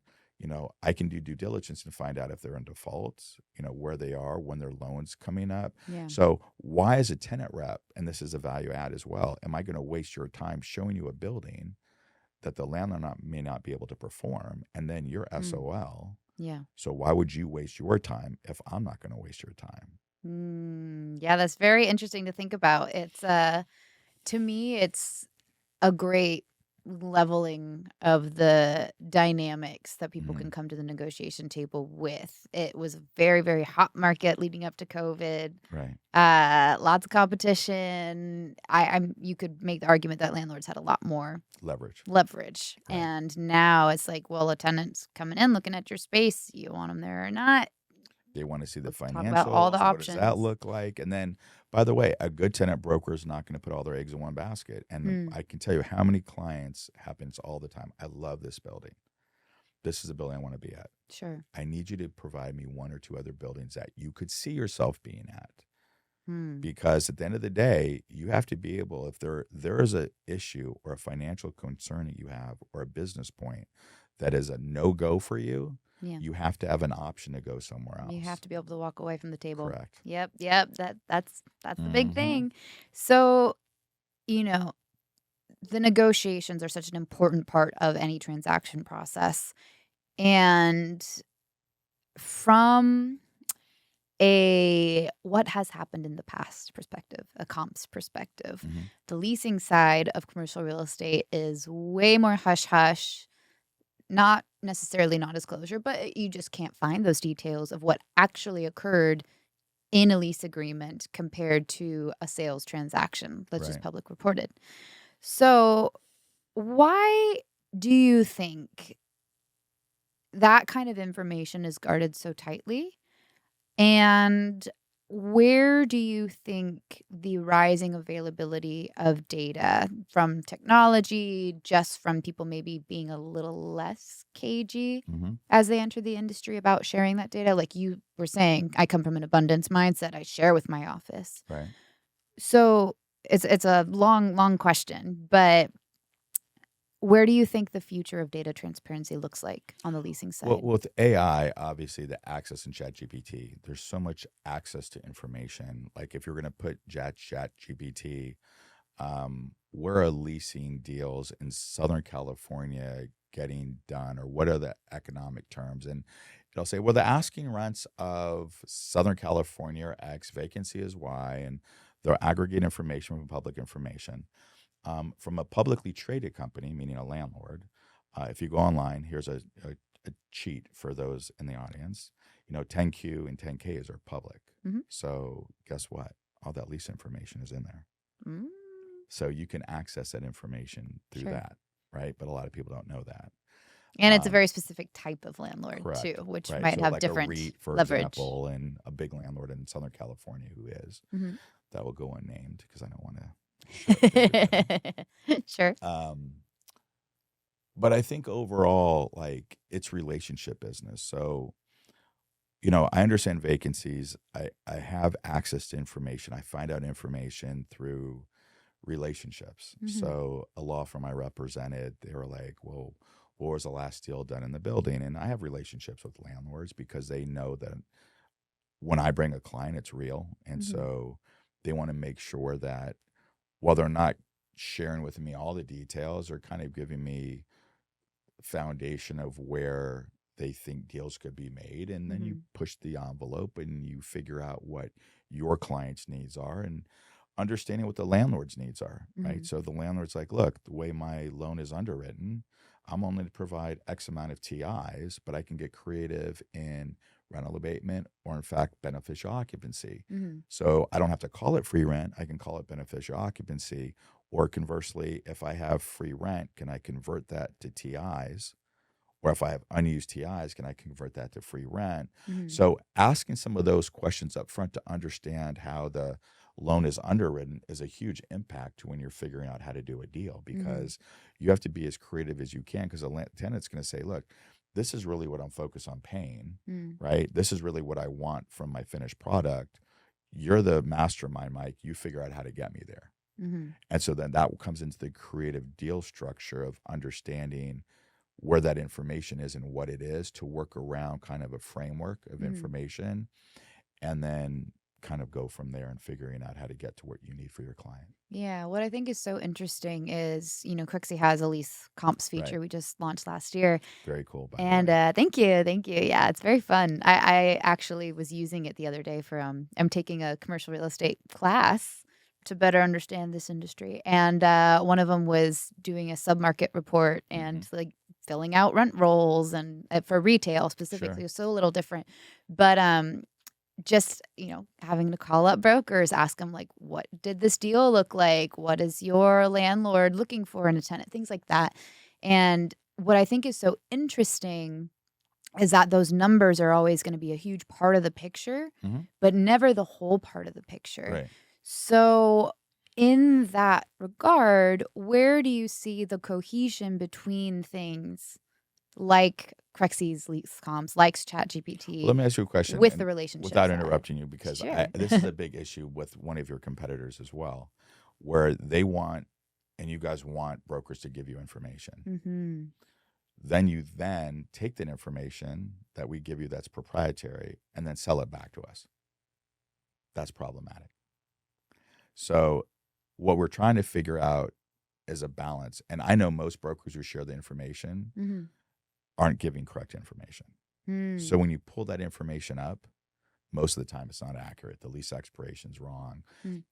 I can do due diligence and find out if they're in default, where they are, when their loan's coming up. Yeah. So why, as a tenant rep, and this is a value add as well, am I going to waste your time showing you a building that the landlord may not be able to perform, and then you're SOL? Yeah. So why would you waste your time if I'm not going to waste your time? Yeah, that's very interesting to think about. It's to me, it's a great leveling of the dynamics that people can come to the negotiation table with. It was a very, very hot market leading up to COVID. Right. Lots of competition. You could make the argument that landlords had a lot more Leverage. leverage. Right. And now it's like, well, a tenant's coming in looking at your space. You want them there or not? They want to see the Let's talk financials. about all the What does that options. look like? And then, by the way, a good tenant broker is not going to put all their eggs in one basket. And I can tell you how many clients happens all the time. I love this building. This is the building I want to be at. Sure. I need you to provide me one or two other buildings that you could see yourself being at. Because at the end of the day, you have to be able, if there is an issue or a financial concern that you have or a business point that is a no-go for you, Yeah. you have to have an option to go somewhere else. You have to be able to walk away from the table. Correct. Yep. That's the big thing. So, the negotiations are such an important part of any transaction process. And from what has happened in the past perspective, a comps perspective, the leasing side of commercial real estate is way more hush-hush. Not necessarily non-disclosure, but you just can't find those details of what actually occurred in a lease agreement compared to a sales transaction that's just Right. public reported. So why do you think that kind of information is guarded so tightly? And where do you think the rising availability of data from technology, just from people maybe being a little less cagey as they enter the industry about sharing that data? Like you were saying, I come from an abundance mindset. I share with my office. Right. So it's a long question, but where do you think the future of data transparency looks like on the leasing side? Well, with AI, obviously, the access in ChatGPT, there's so much access to information. Like if you're going to put ChatGPT, where are leasing deals in Southern California getting done, or what are the economic terms? And it'll say, well, the asking rents of Southern California are X, vacancy is Y, and they'll aggregate information from public information. From a publicly traded company, meaning a landlord, if you go online, here's a cheat for those in the audience. 10Q and 10Ks are public. So guess what? All that lease information is in there. So you can access that information through that, right? But a lot of people don't know that. And it's a very specific type of landlord Correct. too, which Right. might So have like different a REIT, for leverage. example, and a big landlord in Southern California who is. That will go unnamed because I don't want to. Sure. But I think overall, like, it's relationship business. So, I understand vacancies. I have access to information. I find out information through relationships. So a law firm I represented, they were like, well, what was the last deal done in the building? And I have relationships with landlords because they know that when I bring a client, it's real. And so they want to make sure that while they're not sharing with me all the details, they're kind of giving me foundation of where they think deals could be made. And then you push the envelope and you figure out what your client's needs are and understanding what the landlord's needs are, right? So the landlord's like, look, the way my loan is underwritten, I'm only to provide X amount of TIs, but I can get creative in rental abatement or, in fact, beneficial occupancy. So I don't have to call it free rent. I can call it beneficial occupancy. Or conversely, if I have free rent, can I convert that to TIs? Or if I have unused TIs, can I convert that to free rent? So asking some of those questions up front to understand how the loan is underwritten is a huge impact to when you're figuring out how to do a deal, because you have to be as creative as you can, because the tenant's going to say, look, this is really what I'm focused on paying, right? This is really what I want from my finished product. You're the mastermind, Mike. You figure out how to get me there. And so then that comes into the creative deal structure of understanding where that information is and what it is to work around kind of a framework of information, and then kind of go from there and figuring out how to get to what you need for your client. Yeah, what I think is so interesting is, Crexi has a lease comps feature Right. we just launched last year. Very cool, by the And way. thank you, thank you. Yeah, it's very fun. I actually was using it the other day for I'm taking a commercial real estate class to better understand this industry, and one of them was doing a submarket report and like filling out rent rolls and for retail specifically. Sure. It was so a little different, but just, having to call up brokers, ask them like, what did this deal look like? What is your landlord looking for in a tenant? Things like that. And what I think is so interesting is that those numbers are always going to be a huge part of the picture, but never the whole part of the picture. Right. So, in that regard, where do you see the cohesion between things like Crexi's lease comps, like ChatGPT, Well, let me ask you a question with the and relationship without side? interrupting you, because Sure. this is a big issue with one of your competitors as well, where they want, and you guys want brokers to give you information. Then you take that information that we give you that's proprietary and then sell it back to us. That's problematic. So what we're trying to figure out is a balance. And I know most brokers who share the information aren't giving correct information. So when you pull that information up, most of the time it's not accurate. The lease expiration's wrong.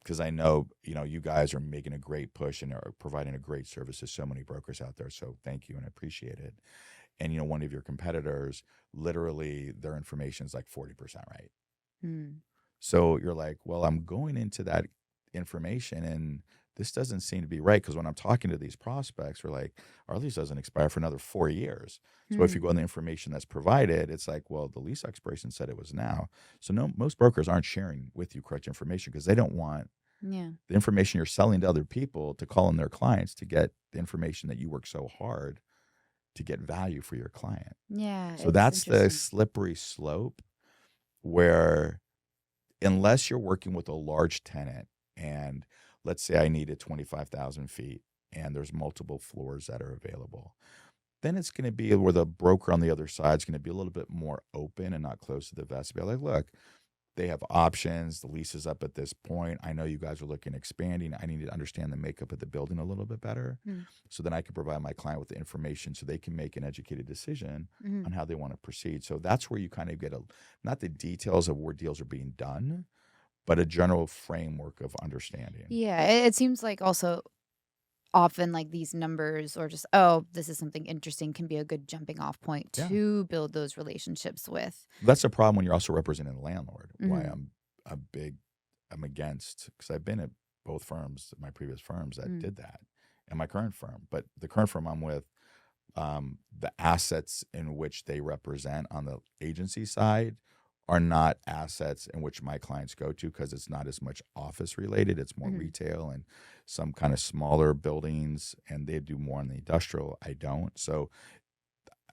Because I know, you guys are making a great push and are providing a great service to so many brokers out there. So thank you and I appreciate it. And, one of your competitors, literally their information is like 40% right. So you're like, well, I'm going into that information and this doesn't seem to be right, because when I'm talking to these prospects, we're like, our lease doesn't expire for another 4 years. So if you go on the information that's provided, it's like, well, the lease expiration said it was now. So no, most brokers aren't sharing with you correct information because they don't want the information you're selling to other people to call in their clients to get the information that you work so hard to get value for your client. Yeah, So it's that's the interesting. slippery slope where, unless you're working with a large tenant, and let's say I needed 25,000 feet and there's multiple floors that are available, then it's going to be where the broker on the other side is going to be a little bit more open and not close to the vest. Be like, look, they have options. The lease is up at this point. I know you guys are looking at expanding. I need to understand the makeup of the building a little bit better, so then I can provide my client with the information so they can make an educated decision on how they want to proceed. So that's where you kind of get not the details of where deals are being done, but a general framework of understanding. Yeah, it seems like also often like these numbers or just, oh, this is something interesting can be a good jumping off point Yeah. to build those relationships with. That's a problem when you're also representing a landlord. Why Mhm. I'm against, because I've been at both firms, my previous firms that did that, and my current firm. But the current firm I'm with, the assets in which they represent on the agency side are not assets in which my clients go to, because it's not as much office related. It's more retail and some kind of smaller buildings, and they do more in the industrial. I don't. So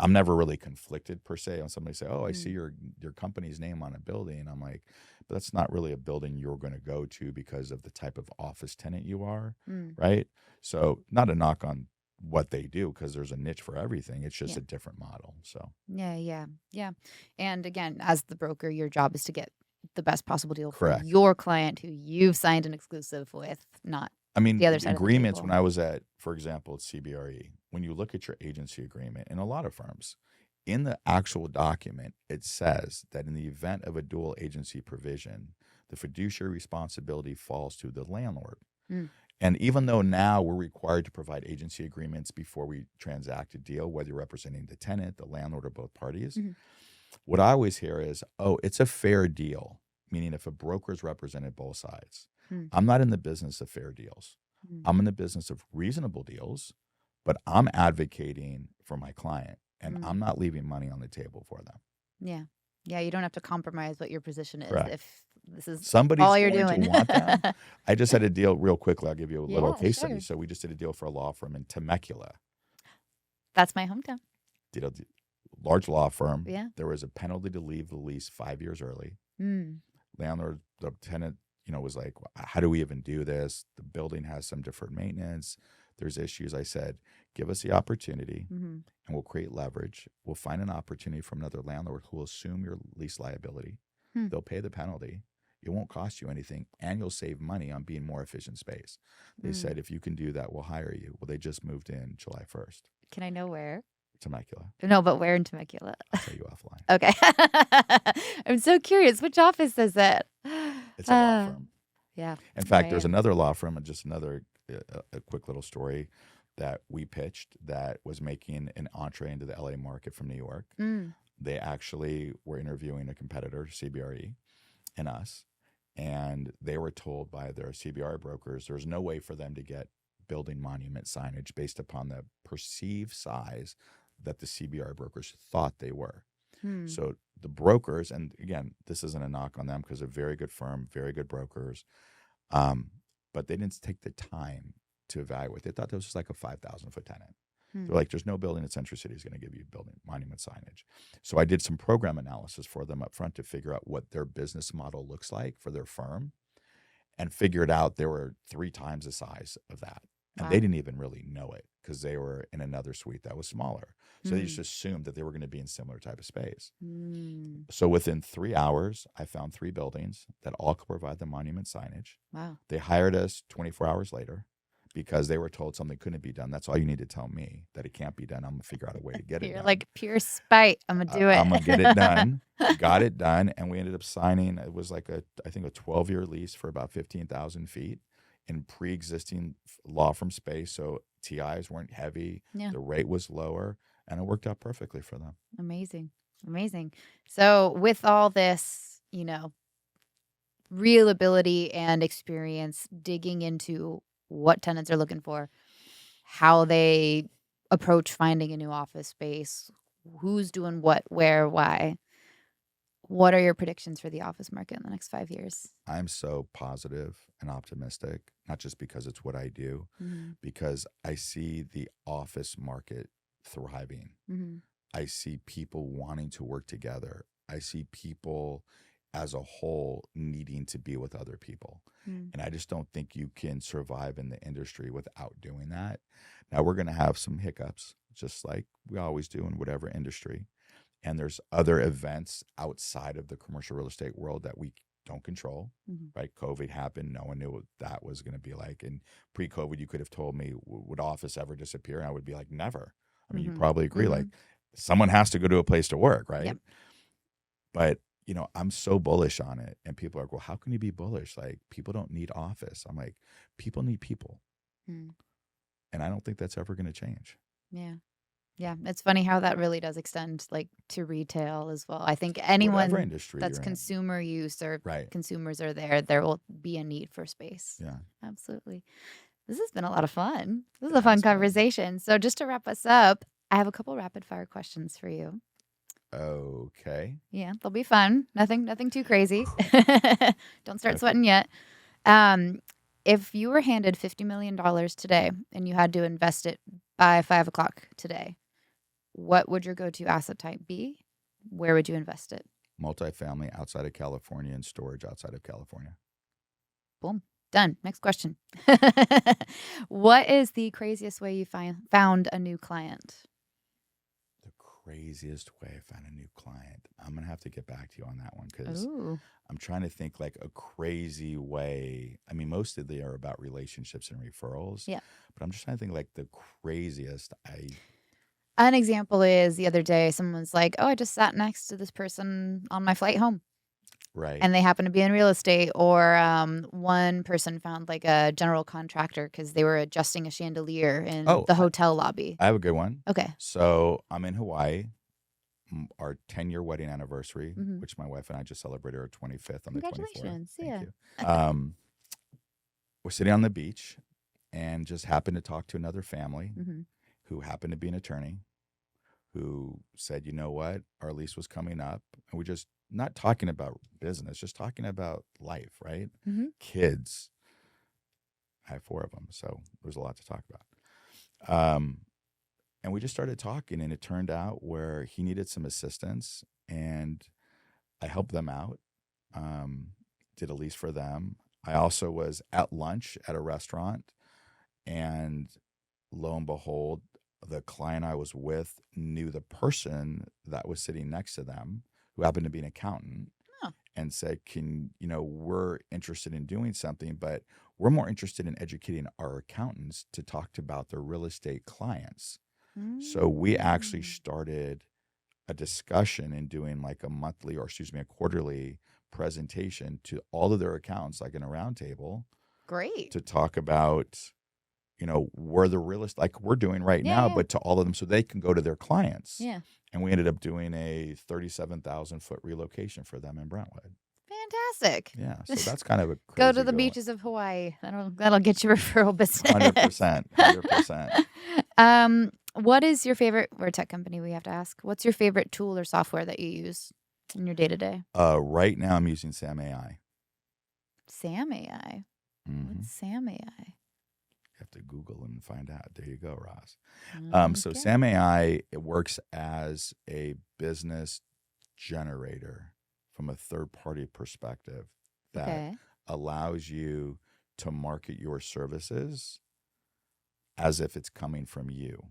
I'm never really conflicted per se on somebody say, oh, I see your company's name on a building. I'm like, but that's not really a building you're going to go to because of the type of office tenant you are, right? So not a knock on what they do, because there's a niche for everything. It's just a different model. So Yeah. And again, as the broker, your job is to get the best possible deal for correct. your client who you've signed an exclusive with, not I mean, the other side of the agreements, table. when I was at, for example, at CBRE, when you look at your agency agreement in a lot of firms, in the actual document, it says that in the event of a dual agency provision, the fiduciary responsibility falls to the landlord. And even though now we're required to provide agency agreements before we transact a deal, whether you're representing the tenant, the landlord, or both parties, what I always hear is, oh, it's a fair deal, meaning if a broker's represented both sides. I'm not in the business of fair deals. I'm in the business of reasonable deals, but I'm advocating for my client, and I'm not leaving money on the table for them. Yeah, you don't have to compromise what your position is Correct. if this is Somebody's all you're going doing. to want them. I just had a deal real quickly. I'll give you a little Yeah, case sure. study. So we just did a deal for a law firm in Temecula. That's my hometown. Did a large law firm. Yeah. There was a penalty to leave the lease 5 years early. Landlord, the tenant, was like, how do we even do this? The building has some deferred maintenance. there's issues. I said, give us the opportunity Mm-hmm. and we'll create leverage. We'll find an opportunity from another landlord who will assume your lease liability. Hmm. They'll pay the penalty. It won't cost you anything, and you'll save money on being more efficient space. They said, if you can do that, we'll hire you. Well, they just moved in July 1st. Can I know where? Temecula. No, but where in Temecula? I'll tell you offline. Okay. I'm so curious. Which office is it? It's a law firm. Yeah. In fact, there's another law firm, and just another a quick little story that we pitched that was making an entree into the LA market from New York. They actually were interviewing a competitor, CBRE, and us. And they were told by their CBRE brokers there's no way for them to get building monument signage based upon the perceived size that the CBRE brokers thought they were. So the brokers, and again, this isn't a knock on them because they're a very good firm, very good brokers, but they didn't take the time to evaluate. They thought this was like a 5,000-foot tenant. They're like, there's no building in Century City is going to give you building monument signage. So I did some program analysis for them up front to figure out what their business model looks like for their firm, and figured out they were 3 times the size of that. And they didn't even really know it because they were in another suite that was smaller. So they just assumed that they were going to be in similar type of space. So within 3 hours, I found 3 buildings that all could provide the monument signage. Wow. They hired us 24 hours later because they were told something couldn't be done. That's all you need to tell me, that it can't be done. I'm going to figure out a way to get it done. You're like, pure spite. I'm going to do it. I'm going to get it done. Got it done. And we ended up signing, it was like I think a 12-year lease for about 15,000 feet in pre-existing law firm space. So TIs weren't heavy. Yeah. The rate was lower, and it worked out perfectly for them. Amazing. So with all this, real ability and experience digging into what tenants are looking for, how they approach finding a new office space, who's doing what, where, why. What are your predictions for the office market in the next 5 years? I'm so positive and optimistic, not just because it's what I do, because I see the office market thriving. I see people wanting to work together. I see people as a whole needing to be with other people. And I just don't think you can survive in the industry without doing that. Now, we're going to have some hiccups, just like we always do in whatever industry. And there's other events outside of the commercial real estate world that we don't control, right? COVID happened. No one knew what that was going to be like. And pre-COVID, you could have told me, would office ever disappear? And I would be like, never. I mean, you probably agree. Like, someone has to go to a place to work, right? Yep. But, I'm so bullish on it. And people are like, well, how can you be bullish? Like, people don't need office. I'm like, people need people. And I don't think that's ever going to change. Yeah, it's funny how that really does extend to retail as well. I think anyone that's consumer use or consumers are there will be a need for space. Yeah, absolutely. This has been a lot of fun. This is a fun conversation. So just to wrap us up, I have a couple rapid fire questions for you. Okay. Yeah, they'll be fun. Nothing too crazy. Don't start sweating yet. If you were handed $50 million today and you had to invest it by 5 o'clock today, what would your go-to asset type be? Where would you invest it? Multifamily outside of California and storage outside of California. Boom. Done. Next question. What is the craziest way you found a new client? The craziest way I found a new client. I'm going to have to get back to you on that one because I'm trying to think like a crazy way. I mean, most of them are about relationships and referrals. Yeah. But I'm just trying to think like the craziest. An example is the other day, someone's like, oh, I just sat next to this person on my flight home. Right. And they happen to be in real estate. Or one person found like a general contractor because they were adjusting a chandelier in the hotel lobby. I have a good one. Okay. So I'm in Hawaii. Our 10-year wedding anniversary, which my wife and I just celebrated our 25th on the 24th. Congratulations. Thank you. We're sitting on the beach and just happened to talk to another family who happened to be an attorney who said, you know what, our lease was coming up. And we just not talking about business, just talking about life, right? Kids. I have 4 of them, so there's a lot to talk about. And we just started talking, and it turned out where he needed some assistance, and I helped them out, did a lease for them. I also was at lunch at a restaurant, and lo and behold, the client I was with knew the person that was sitting next to them, who happened to be an accountant, Oh. and said, we're interested in doing something, but we're more interested in educating our accountants to talk about their real estate clients. So we actually started a discussion and doing like a quarterly presentation to all of their accountants, like in a roundtable, Great. to talk about, we're the realist, like we're doing right now, but to all of them so they can go to their clients. Yeah. And we ended up doing a 37,000 foot relocation for them in Brentwood. Fantastic. Yeah. So that's kind of a crazy Go to the beaches of Hawaii. That'll get you referral business. 100%. 100%. What is your favorite, we're a tech company, we have to ask. What's your favorite tool or software that you use in your day-to-day? Right now I'm using Sam AI. Sam AI? Mm-hmm. What's Sam AI? You have to Google and find out. There you go, Ross. So Sam AI, it works as a business generator from a third-party perspective that allows you to market your services as if it's coming from you.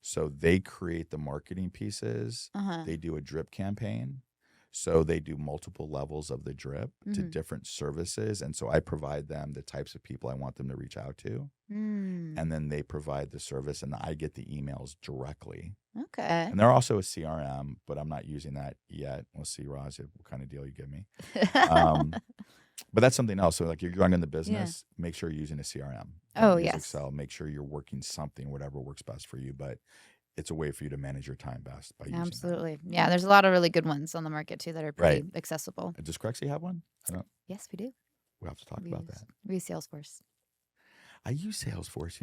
So they create the marketing pieces. They do a drip campaign. So they do multiple levels of the drip to different services. And so I provide them the types of people I want them to reach out to. And then they provide the service and I get the emails directly. Okay. And they're also a CRM, but I'm not using that yet. We'll see, Roz, what kind of deal you give me. But that's something else. So like you're running the business, make sure you're using a CRM. Don't use Excel. Make sure you're working something, whatever works best for you. But it's a way for you to manage your time best by using Absolutely. That. Yeah, there's a lot of really good ones on the market too that are pretty accessible. Does Crexi have one? Yes, we do. We'll have to talk about that. We use Salesforce. I use Salesforce,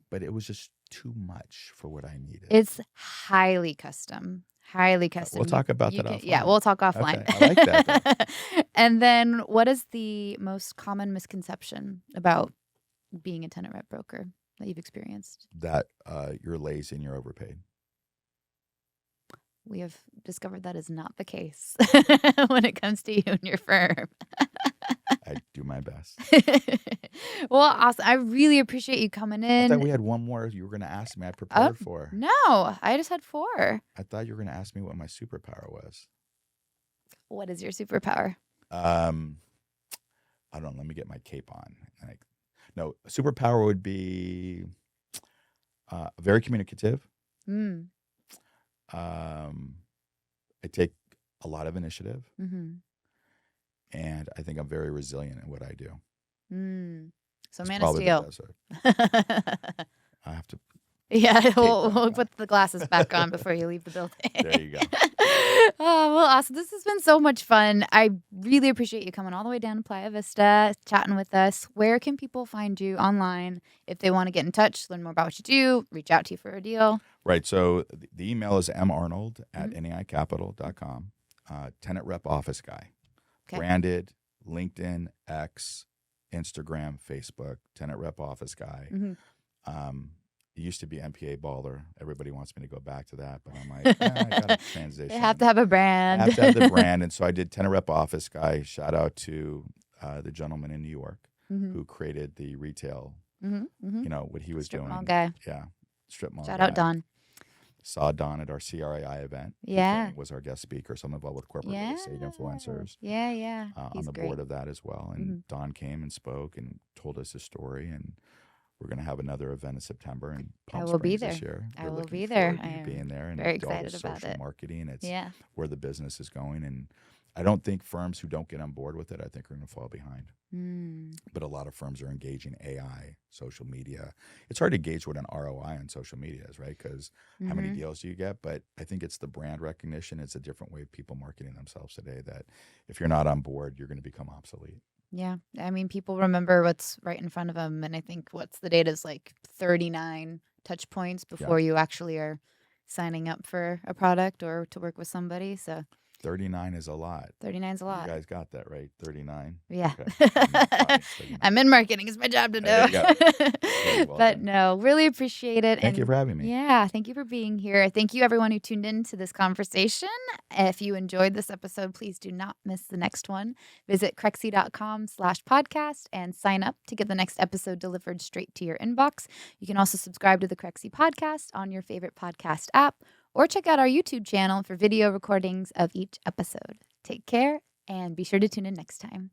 but it was just too much for what I needed. It's highly custom. Highly custom. We'll talk about that offline. Yeah, we'll talk offline. Okay, I like that. And then what is the most common misconception about being a tenant rep broker that you've experienced? That you're lazy and you're overpaid. We have discovered that is not the case when it comes to you and your firm. I do my best. Well, awesome. I really appreciate you coming in. I thought we had one more you were going to ask me. I prepared for. No, I just had 4. I thought you were going to ask me what my superpower was. What is your superpower? I don't know. Let me get my cape on. No, superpower would be very communicative. I take a lot of initiative. And I think I'm very resilient in what I do. So Man of Steel. I have to. Yeah, we'll put the glasses back on before you leave the building. There you go. Well, awesome. This has been so much fun. I really appreciate you coming all the way down to Playa Vista, chatting with us. Where can people find you online if they want to get in touch, learn more about what you do, reach out to you for a deal? Right. So the email is marnold@neicapital.com. Tenant rep office guy. Okay. Branded, LinkedIn, X, Instagram, Facebook, tenant rep office guy. It used to be MPA baller. Everybody wants me to go back to that, but I'm like, I got to transition. They have to have a brand. I have to have the brand. And so I did tenant rep office guy. Shout out to the gentleman in New York who created the retail, what he was doing. Strip mall guy. Yeah. Strip mall Shout guy. out Don. Saw Don at our CRAI event. Yeah. He was our guest speaker. So I'm involved with corporate real estate influencers. Yeah. On the board of that as well. And Don came and spoke and told us his story. And we're going to have another event in September in Palm Springs this year. I will be there. I am being there and very excited about social it. Marketing. It's where the business is going. And I don't think firms who don't get on board with it, I think are going to fall behind. But a lot of firms are engaging AI, social media. It's hard to gauge what an ROI on social media is, right? Because how many deals do you get? But I think it's the brand recognition. It's a different way of people marketing themselves today that if you're not on board, you're going to become obsolete. Yeah. I mean, people remember what's right in front of them. And I think what's the data is like 39 touch points before you actually are signing up for a product or to work with somebody. So 39 is a lot. 39's a lot. You guys got that, right? 39? Yeah. Okay. Fine, 39. I'm in marketing. It's my job to There know. you go. Very well But done. no, really appreciate it. Thank you for having me. Yeah, thank you for being here. Thank you, everyone who tuned in to this conversation. If you enjoyed this episode, please do not miss the next one. Visit crexi.com/podcast and sign up to get the next episode delivered straight to your inbox. You can also subscribe to the Crexi Podcast on your favorite podcast app, or check out our YouTube channel for video recordings of each episode. Take care and be sure to tune in next time.